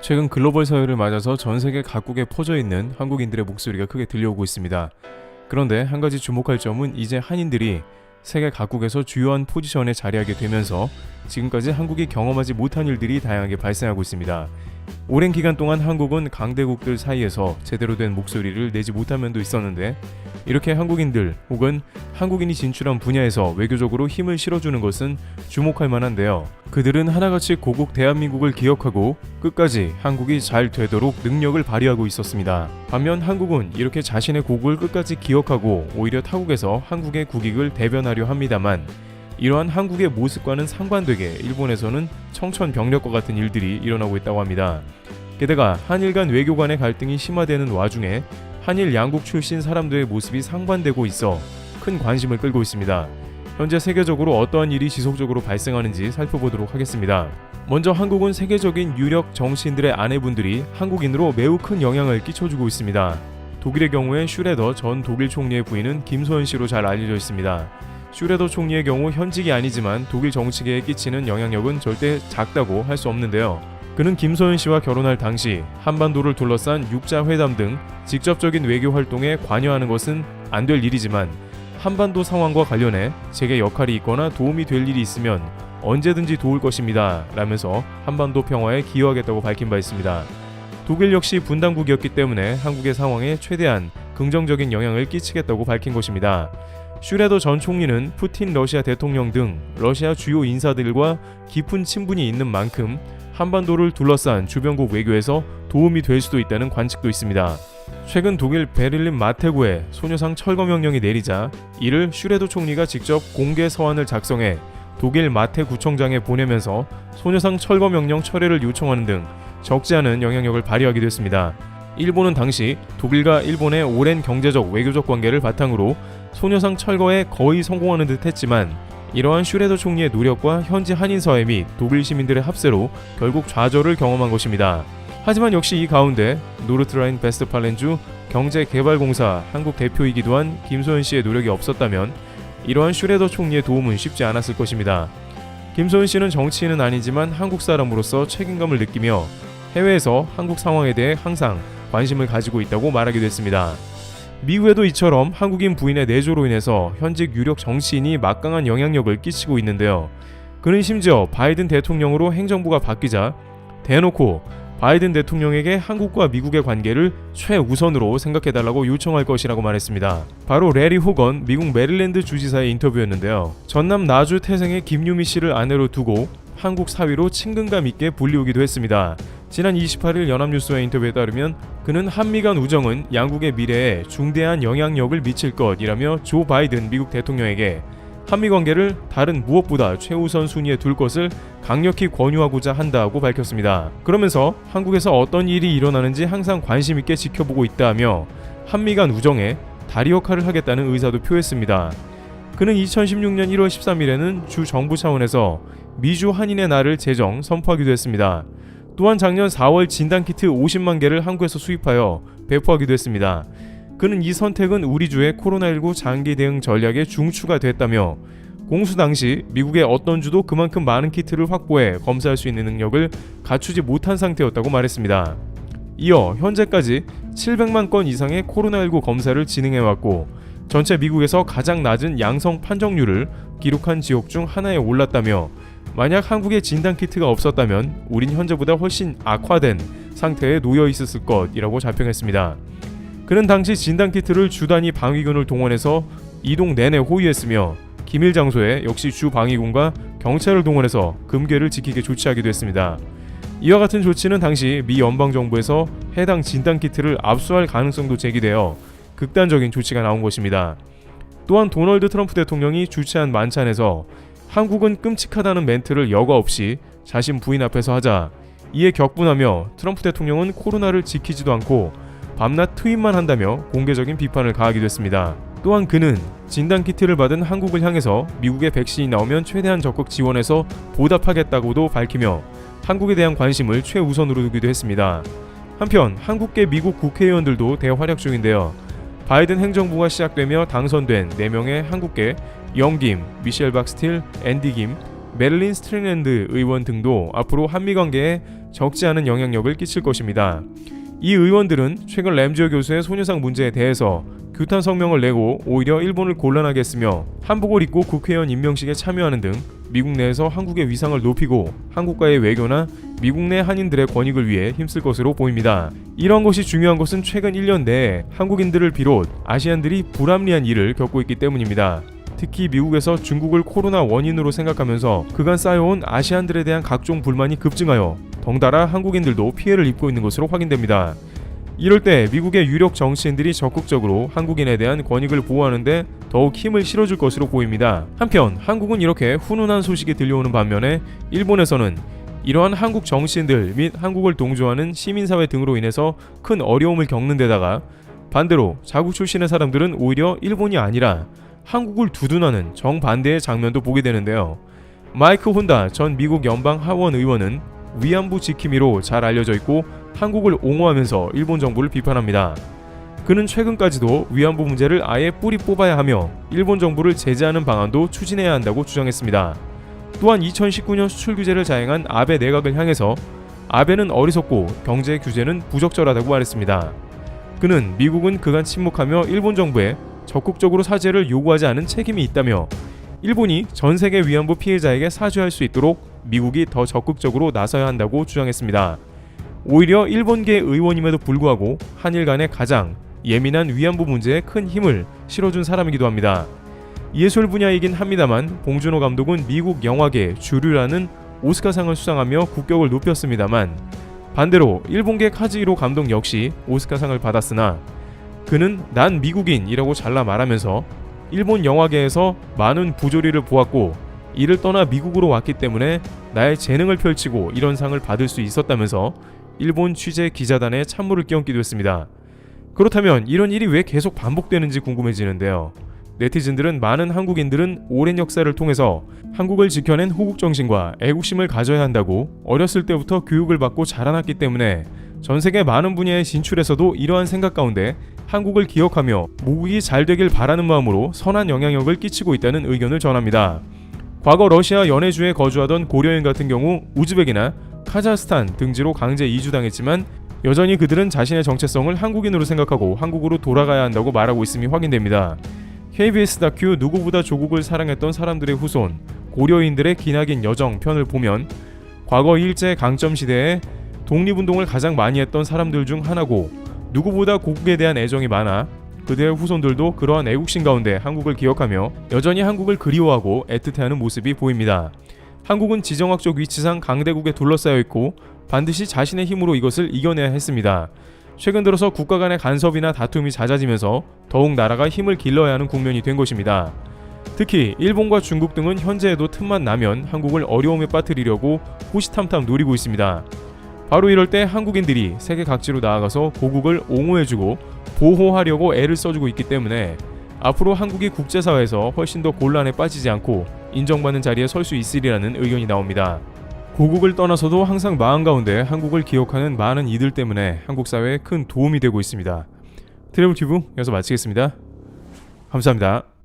최근 글로벌 사회를 맞아서 전 세계 각국에 퍼져 있는 한국인들의 목소리가 크게 들려오고 있습니다. 그런데 한 가지 주목할 점은 이제 한인들이 세계 각국에서 주요한 포지션에 자리하게 되면서 지금까지 한국이 경험하지 못한 일들이 다양하게 발생하고 있습니다. 오랜 기간 동안 한국은 강대국들 사이에서 제대로 된 목소리를 내지 못한 면도 있었는데, 이렇게 한국인들 혹은 한국인이 진출한 분야에서 외교적으로 힘을 실어주는 것은 주목할 만한데요. 그들은 하나같이 고국 대한민국을 기억하고 끝까지 한국이 잘 되도록 능력을 발휘하고 있었습니다. 반면 한국은 이렇게 자신의 고국을 끝까지 기억하고 오히려 타국에서 한국의 국익을 대변하려 합니다만, 이러한 한국의 모습과는 상반되게 일본에서는 청천벽력과 같은 일들이 일어나고 있다고 합니다. 게다가 한일 간 외교 간의 갈등이 심화되는 와중에 한일 양국 출신 사람들의 모습이 상반되고 있어 큰 관심을 끌고 있습니다. 현재 세계적으로 어떠한 일이 지속적으로 발생하는지 살펴보도록 하겠습니다. 먼저 한국은 세계적인 유력 정치인들의 아내분들이 한국인으로 매우 큰 영향을 끼쳐주고 있습니다. 독일의 경우에 슈레더 전 독일 총리의 부인은 김소연 씨로 잘 알려져 있습니다. 슈레더 총리의 경우 현직이 아니지만 독일 정치계에 끼치는 영향력은 절대 작다고 할 수 없는데요. 그는 김소연 씨와 결혼할 당시 한반도를 둘러싼 육자회담 등 직접적인 외교 활동에 관여하는 것은 안 될 일이지만, 한반도 상황과 관련해 제게 역할이 있거나 도움이 될 일이 있으면 언제든지 도울 것입니다 라면서 한반도 평화에 기여하겠다고 밝힌 바 있습니다. 독일 역시 분단국이었기 때문에 한국의 상황에 최대한 긍정적인 영향을 끼치겠다고 밝힌 것입니다. 슈레더 전 총리는 푸틴 러시아 대통령 등 러시아 주요 인사들과 깊은 친분이 있는 만큼 한반도를 둘러싼 주변국 외교에서 도움이 될 수도 있다는 관측도 있습니다. 최근 독일 베를린 마테구에 소녀상 철거 명령이 내리자 이를 슈레더 총리가 직접 공개 서한을 작성해 독일 마테구청장에 보내면서 소녀상 철거 명령 철회를 요청하는 등 적지 않은 영향력을 발휘하기도 했습니다. 일본은 당시 독일과 일본의 오랜 경제적 외교적 관계를 바탕으로 소녀상 철거에 거의 성공하는 듯 했지만, 이러한 슈레더 총리의 노력과 현지 한인 사회 및 독일 시민들의 합세로 결국 좌절을 경험한 것입니다. 하지만 역시 이 가운데 노르트라인 베스트팔렌주 경제개발공사 한국 대표이기도 한 김소연 씨의 노력이 없었다면 이러한 슈레더 총리의 도움은 쉽지 않았을 것입니다. 김소연 씨는 정치인은 아니지만 한국 사람으로서 책임감을 느끼며 해외에서 한국 상황에 대해 항상 관심을 가지고 있다고 말하기도 했습니다. 미국에도 이처럼 한국인 부인의 내조로 인해서 현직 유력 정치인이 막강한 영향력을 끼치고 있는데요. 그는 심지어 바이든 대통령으로 행정부가 바뀌자 대놓고 바이든 대통령에게 한국과 미국의 관계를 최우선으로 생각해달라고 요청할 것이라고 말했습니다. 바로 레리 호건 미국 메릴랜드 주지사의 인터뷰였는데요. 전남 나주 태생의 김유미 씨를 아내로 두고 한국 사위로 친근감 있게 불리우기도 했습니다. 지난 28일 연합뉴스와 인터뷰에 따르면 그는 한미 간 우정은 양국의 미래에 중대한 영향력을 미칠 것이라며 조 바이든 미국 대통령에게 한미 관계를 다른 무엇보다 최우선 순위에 둘 것을 강력히 권유하고자 한다고 밝혔습니다. 그러면서 한국에서 어떤 일이 일어나는지 항상 관심 있게 지켜보고 있다며 한미 간 우정에 다리 역할을 하겠다는 의사도 표했습니다. 그는 2016년 1월 13일에는 주 정부 차원에서 미주 한인의 날을 제정 선포하기도 했습니다. 또한 작년 4월 진단키트 50만 개를 한국에서 수입하여 배포하기도 했습니다. 그는 이 선택은 우리 주의 코로나19 장기 대응 전략의 중추가 됐다며 공수 당시 미국의 어떤 주도 그만큼 많은 키트를 확보해 검사할 수 있는 능력을 갖추지 못한 상태였다고 말했습니다. 이어 현재까지 700만 건 이상의 코로나19 검사를 진행해왔고 전체 미국에서 가장 낮은 양성 판정률을 기록한 지역 중 하나에 올랐다며, 만약 한국에 진단키트가 없었다면 우린 현재보다 훨씬 악화된 상태에 놓여 있었을 것이라고 자평했습니다. 그는 당시 진단키트를 주 단위 방위군을 동원해서 이동 내내 호위했으며 기밀 장소에 역시 주 방위군과 경찰을 동원해서 금괴를 지키게 조치하기도 했습니다. 이와 같은 조치는 당시 미 연방정부에서 해당 진단키트를 압수할 가능성도 제기되어 극단적인 조치가 나온 것입니다. 또한 도널드 트럼프 대통령이 주최한 만찬에서 한국은 끔찍하다는 멘트를 여과 없이 자신 부인 앞에서 하자 이에 격분하며 트럼프 대통령은 코로나를 지키지도 않고 밤낮 트윗만 한다며 공개적인 비판을 가하기도 했습니다. 또한 그는 진단키트를 받은 한국을 향해서 미국의 백신이 나오면 최대한 적극 지원해서 보답하겠다고도 밝히며 한국에 대한 관심을 최우선으로 두기도 했습니다. 한편 한국계 미국 국회의원들도 대활약 중인데요. 바이든 행정부가 시작되며 당선된 4명의 한국계 영김, 미셸 박스틸, 앤디 김, 메릴린 스트링랜드 의원 등도 앞으로 한미 관계에 적지 않은 영향력을 끼칠 것입니다. 이 의원들은 최근 램지오 교수의 소녀상 문제에 대해서 규탄 성명을 내고 오히려 일본을 곤란하게 했으며 한복을 입고 국회의원 임명식에 참여하는 등 미국 내에서 한국의 위상을 높이고 한국과의 외교나 미국 내 한인들의 권익을 위해 힘쓸 것으로 보입니다. 이런 것이 중요한 것은 최근 1년 내에 한국인들을 비롯 아시안들이 불합리한 일을 겪고 있기 때문입니다. 특히 미국에서 중국을 코로나 원인으로 생각하면서 그간 쌓여온 아시안들에 대한 각종 불만이 급증하여 덩달아 한국인들도 피해를 입고 있는 것으로 확인됩니다. 이럴 때 미국의 유력 정치인들이 적극적으로 한국인에 대한 권익을 보호하는데 더욱 힘을 실어줄 것으로 보입니다. 한편 한국은 이렇게 훈훈한 소식이 들려오는 반면에 일본에서는 이러한 한국 정치인들 및 한국을 동조하는 시민사회 등으로 인해서 큰 어려움을 겪는 데다가 반대로 자국 출신의 사람들은 오히려 일본이 아니라 한국을 두둔하는 정반대의 장면도 보게 되는데요. 마이크 혼다 전 미국 연방 하원 의원은 위안부 지킴이로 잘 알려져 있고 한국을 옹호하면서 일본 정부를 비판합니다. 그는 최근까지도 위안부 문제를 아예 뿌리 뽑아야 하며 일본 정부를 제재하는 방안도 추진해야 한다고 주장했습니다. 또한 2019년 수출 규제를 자행한 아베 내각을 향해서 아베는 어리석고 경제 규제는 부적절하다고 말했습니다. 그는 미국은 그간 침묵하며 일본 정부에 적극적으로 사죄를 요구하지 않은 책임이 있다며 일본이 전 세계 위안부 피해자에게 사죄할 수 있도록 미국이 더 적극적으로 나서야 한다고 주장했습니다. 오히려 일본계 의원임에도 불구하고 한일 간의 가장 예민한 위안부 문제에 큰 힘을 실어준 사람이기도 합니다. 예술 분야이긴 합니다만 봉준호 감독은 미국 영화계 주류라는 오스카상을 수상하며 국격을 높였습니다만 반대로 일본계 카즈히로 감독 역시 오스카상을 받았으나 그는 난 미국인이라고 잘라 말하면서 일본 영화계에서 많은 부조리를 보았고 이를 떠나 미국으로 왔기 때문에 나의 재능을 펼치고 이런 상을 받을 수 있었다면서 일본 취재 기자단에 찬물을 끼얹기도 했습니다. 그렇다면 이런 일이 왜 계속 반복되는지 궁금해지는데요. 네티즌들은 많은 한국인들은 오랜 역사를 통해서 한국을 지켜낸 호국정신과 애국심을 가져야 한다고 어렸을 때부터 교육을 받고 자라났기 때문에 전 세계 많은 분야에 진출해서도 이러한 생각 가운데 한국을 기억하며 모국이 잘 되길 바라는 마음으로 선한 영향력을 끼치고 있다는 의견을 전합니다. 과거 러시아 연해주에 거주하던 고려인 같은 경우 우즈벡이나 카자흐스탄 등지로 강제 이주당했지만 여전히 그들은 자신의 정체성을 한국인으로 생각하고 한국으로 돌아가야 한다고 말하고 있음이 확인됩니다. KBS 다큐 누구보다 조국을 사랑했던 사람들의 후손 고려인들의 기나긴 여정 편을 보면 과거 일제 강점 시대에 독립운동을 가장 많이 했던 사람들 중 하나고 누구보다 고국에 대한 애정이 많아 그들의 후손들도 그러한 애국심 가운데 한국을 기억하며 여전히 한국을 그리워하고 애틋해하는 모습이 보입니다. 한국은 지정학적 위치상 강대국에 둘러싸여 있고 반드시 자신의 힘으로 이것을 이겨내야 했습니다. 최근 들어서 국가 간의 간섭이나 다툼이 잦아지면서 더욱 나라가 힘을 길러야 하는 국면이 된 것입니다. 특히 일본과 중국 등은 현재에도 틈만 나면 한국을 어려움에 빠뜨리려고 호시탐탐 노리고 있습니다. 바로 이럴 때 한국인들이 세계 각지로 나아가서 고국을 옹호해주고 보호하려고 애를 써주고 있기 때문에 앞으로 한국이 국제사회에서 훨씬 더 곤란에 빠지지 않고 인정받는 자리에 설 수 있으리라는 의견이 나옵니다. 고국을 떠나서도 항상 마음 가운데 한국을 기억하는 많은 이들 때문에 한국 사회에 큰 도움이 되고 있습니다. 트래블튜브 여기서 마치겠습니다. 감사합니다.